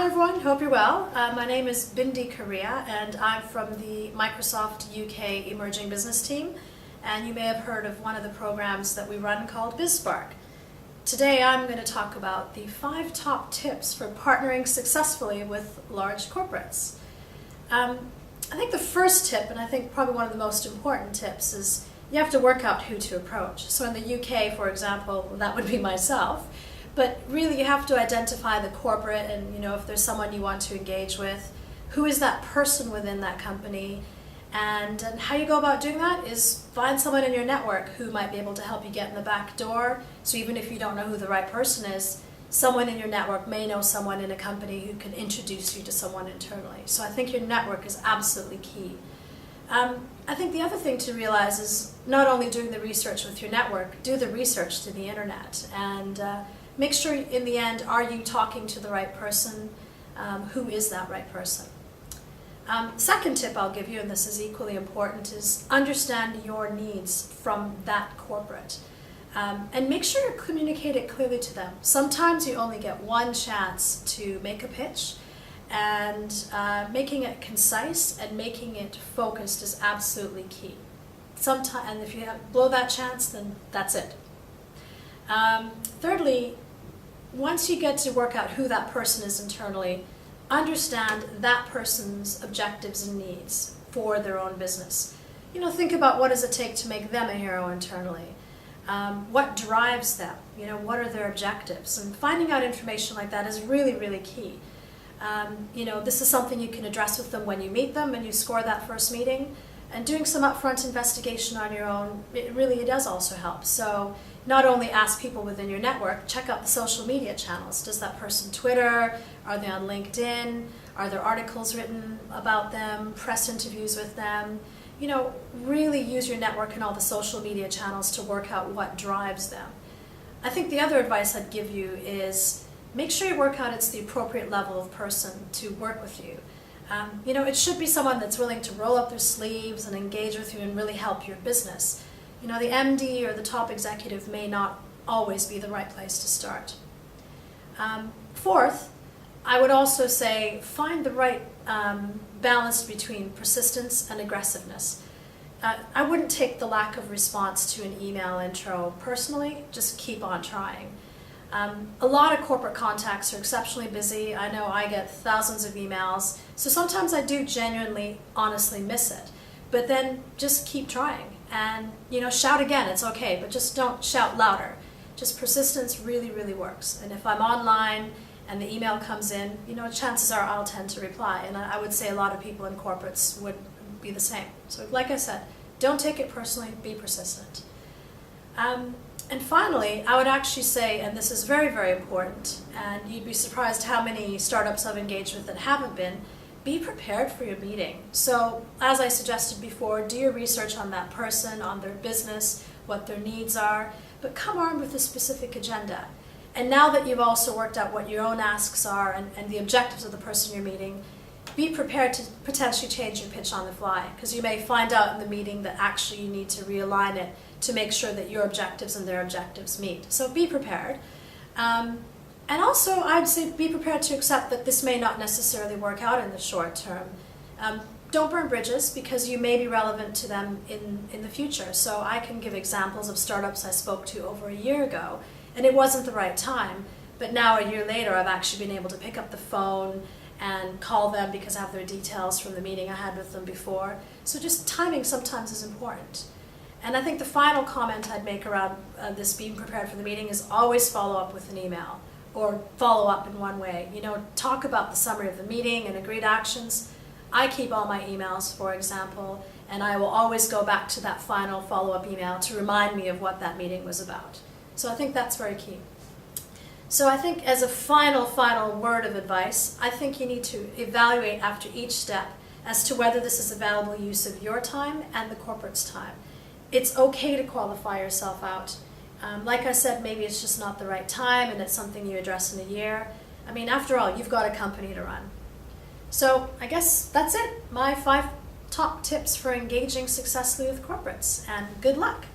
Hi everyone, hope you're well. My name is Bindi Karia and I'm from the Microsoft UK Emerging Business team, and you may have heard of one of the programs that we run called BizSpark. Today I'm going to talk about the 5 top tips for partnering successfully with large corporates. I think the first tip, and I think probably one of the most important tips, is you have to work out who to approach. So in the UK, for example, that would be myself. But really you have to identify the corporate and, if there's someone you want to engage with, who is that person within that company, and how you go about doing that is find someone in your network who might be able to help you get in the back door. So even if you don't know who the right person is, someone in your network may know someone in a company who can introduce you to someone internally. So I think your network is absolutely key. I think the other thing to realize is not only doing the research with your network, do the research to the internet, and make sure in the end, are you talking to the right person? Who is that right person? Second tip I'll give you, and this is equally important, is understand your needs from that corporate. And make sure you communicate it clearly to them. Sometimes you only get one chance to make a pitch, and making it concise and making it focused is absolutely key. And if you blow that chance, then that's it. Thirdly, once you get to work out who that person is internally, understand that person's objectives and needs for their own business. Think about what does it take to make them a hero internally. What drives them? What are their objectives? And finding out information like that is really, really key. This is something you can address with them when you meet them and you score that first meeting. And doing some upfront investigation on your own, it does also help. So not only ask people within your network, check out the social media channels. Does that person Twitter? Are they on LinkedIn? Are there articles written about them? Press interviews with them? Really use your network and all the social media channels to work out what drives them. I think the other advice I'd give you is make sure you work out it's the appropriate level of person to work with you. It should be someone that's willing to roll up their sleeves and engage with you and really help your business. The MD or the top executive may not always be the right place to start. Fourth, I would also say find the right balance between persistence and aggressiveness. I wouldn't take the lack of response to an email intro personally, just keep on trying. A lot of corporate contacts are exceptionally busy. I know I get thousands of emails, so sometimes I do genuinely, honestly miss it. But then just keep trying and, shout again, it's okay, but just don't shout louder. Just persistence really, really works. And if I'm online and the email comes in, chances are I'll tend to reply. And I would say a lot of people in corporates would be the same. So like I said, don't take it personally, be persistent. And finally, I would actually say, and this is very, very important, and you'd be surprised how many startups I've engaged with that haven't been, be prepared for your meeting. So, as I suggested before, do your research on that person, on their business, what their needs are, but come armed with a specific agenda. And now that you've also worked out what your own asks are and the objectives of the person you're meeting, be prepared to potentially change your pitch on the fly, because you may find out in the meeting that actually you need to realign it to make sure that your objectives and their objectives meet. So be prepared. And also, I'd say be prepared to accept that this may not necessarily work out in the short term. Don't burn bridges, because you may be relevant to them in the future. So I can give examples of startups I spoke to over a year ago, and it wasn't the right time, but now a year later I've actually been able to pick up the phone and call them because I have their details from the meeting I had with them before. So just timing sometimes is important. And I think the final comment I'd make around this being prepared for the meeting is always follow up with an email, or follow up in one way. Talk about the summary of the meeting and agreed actions. I keep all my emails, for example, and I will always go back to that final follow-up email to remind me of what that meeting was about. So I think that's very key. So I think as a final word of advice, I think you need to evaluate after each step as to whether this is a valuable use of your time and the corporate's time. It's okay to qualify yourself out. Like I said, maybe it's just not the right time and it's something you address in a year. After all, you've got a company to run. So I guess that's it. My 5 top tips for engaging successfully with corporates, and good luck.